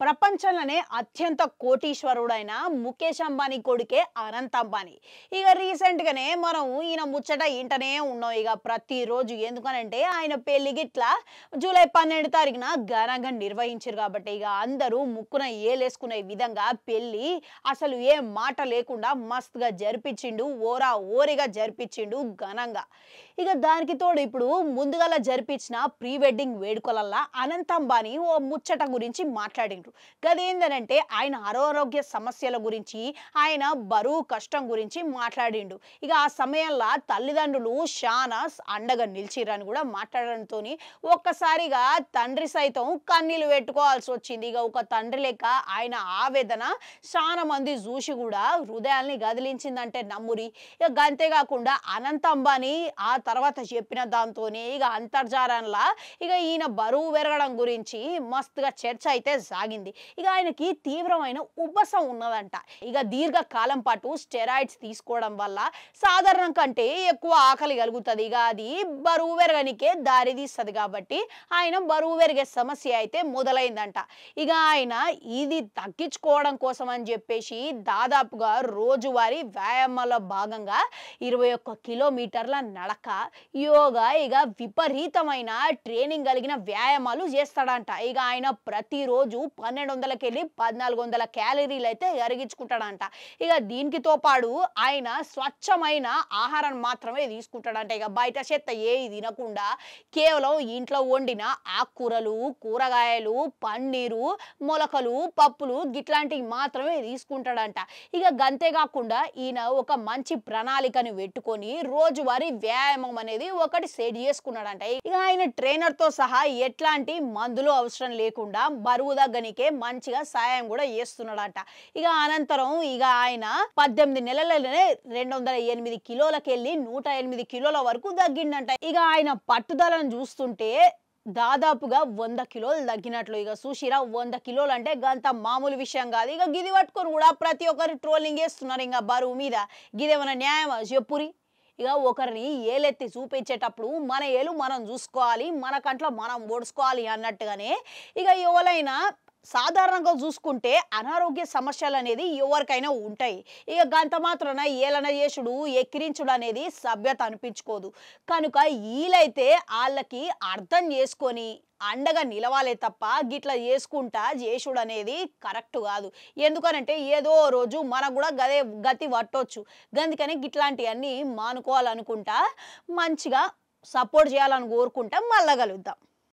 ప్రపంచంలోనే అత్యంత కోటీశ్వరుడైన ముఖేష్ అంబానీ కొడుకే అనంత్ అంబానీ. ఇక రీసెంట్‌గానే మనం ఈయన ముచ్చట ఇంటనే ఉన్నాం ఇక ప్రతిరోజు. ఎందుకనంటే ఆయన పెళ్లి గిట్లా జూలై 12 తారీఖున ఘనంగా నిర్వహించారు కాబట్టి ఇక అందరూ ముక్కున ఏలేసుకునే విధంగా పెళ్లి అసలు ఏ మాట లేకుండా మస్తుగా జరిపించిండు. ఓరా ఓరిగా జరిపించిండు ఘనంగా. ఇక దానికి తోడు ఇప్పుడు ముందుగాల జరిపించిన ప్రీ వెడ్డింగ్ వేడుకలల్లా అనంత్ అంబానీ ఓ ముచ్చట గురించి మాట్లాడిండ్రు. గదేందనంటే ఆయన అనారోగ్య సమస్యల గురించి, ఆయన బరువు కష్టం గురించి మాట్లాడిండు. ఇక ఆ సమయంలో తల్లిదండ్రులు శానా అండగా నిలిచిరని కూడా మాట్లాడడంతోని ఒక్కసారిగా తండ్రి సైతం కన్నీళ్లు పెట్టుకోవాల్సి వచ్చింది. ఇక ఒక తండ్రి లెక్క ఆయన ఆవేదన చాలా మంది చూసి కూడా హృదయాల్ని గదిలించిందంటే నమ్మురి. ఇక అంతేకాకుండా అనంత్ అంబానీ ఆ తర్వాత చెప్పిన దాంతోనే ఇక అంతర్జాలంలా ఇక ఈయన బరువు పెరగడం గురించి మస్తుగా చర్చ అయితే సాగింది. ఇక ఆయనకి తీవ్రమైన ఉబ్బసం ఉన్నదంట. ఇక దీర్ఘకాలం పాటు స్టెరాయిడ్స్ తీసుకోవడం వల్ల సాధారణం కంటే ఎక్కువ ఆకలి కలుగుతుంది. ఇక అది బరువు పెరగనికే దారి తీస్తుంది కాబట్టి ఆయన బరువు పెరిగే సమస్య అయితే మొదలైందంట. ఇక ఆయన ఇది తగ్గించుకోవడం కోసం అని చెప్పేసి దాదాపుగా రోజువారీ వ్యాయామాల భాగంగా 21 కిలోమీటర్ల నడక, యోగా, ఇక విపరీతమైన ట్రైనింగ్ కలిగిన వ్యాయామాలు చేస్తాడంట. ఇక ఆయన ప్రతిరోజు 1200 కెళ్ళి 1400 క్యాలరీలు అయితే అరిగించుకుంటాడంట. ఇక దీనికితో పాటు ఆయన స్వచ్ఛమైన ఆహారం మాత్రమే తీసుకుంటాడంట. ఇక బయట చెత్త ఏది తినకుండా కేవలం ఇంట్లో వండిన ఆకుకూరలు, కూరగాయలు, పన్నీరు, మొలకలు, పప్పులు గిట్లాంటివి మాత్రమే తీసుకుంటాడంట. ఇక గంతేకాకుండా ఈయన ఒక మంచి ప్రణాళికను పెట్టుకొని రోజువారీ వ్యాయామం అనేది ఒకటి సెట్ చేసుకున్నాడంట. ఇక ఆయన ట్రైనర్తో సహా ఎట్లాంటి మందులు అవసరం లేకుండా బరువు దగ్గనికే మంచిగా సాయం కూడా చేస్తున్నాడంట. ఇక అనంతరం ఇక ఆయన 18 నెలలనే 208 కిలోలకెళ్ళి 108 కిలోల వరకు తగ్గిండంట. ఇక ఆయన పట్టుదలను చూస్తుంటే దాదాపుగా 100 కిలోలు తగ్గినట్లు. ఇక చూసిరా 100 కిలోలు అంటే గంత మామూలు విషయం కాదు. ఇక గిది పట్టుకొని కూడా ప్రతి ఒక్కరు ట్రోలింగ్ చేస్తున్నారు. ఇంకా బరువు మీద గిదేమన్నా న్యాయమా చెప్పురి. ఇక ఒకరిని ఏలెత్తి చూపించేటప్పుడు మన ఏలు మనం చూసుకోవాలి, మన కంట్లో మనం ఓడుచుకోవాలి అన్నట్టుగానే ఇక ఎవరైనా సాధారణంగా చూసుకుంటే అనారోగ్య సమస్యలు అనేది ఎవరికైనా ఉంటాయి. ఇక గంత మాత్రాన ఏలన చేసుడు, ఎక్కిరించుడు అనేది సభ్యత అనిపించుకోదు. కనుక వీలైతే వాళ్ళకి అర్థం చేసుకొని అండగా నిలవాలే తప్ప గిట్లా చేసుకుంటా చేసుడు అనేది కరెక్ట్ కాదు. ఎందుకనంటే ఏదో రోజు మనకు కూడా గతి పట్టొచ్చు. అందుకని గిట్లాంటివన్నీ మానుకోవాలనుకుంటా మంచిగా సపోర్ట్ చేయాలని కోరుకుంటా మళ్ళా కలుద్దాం.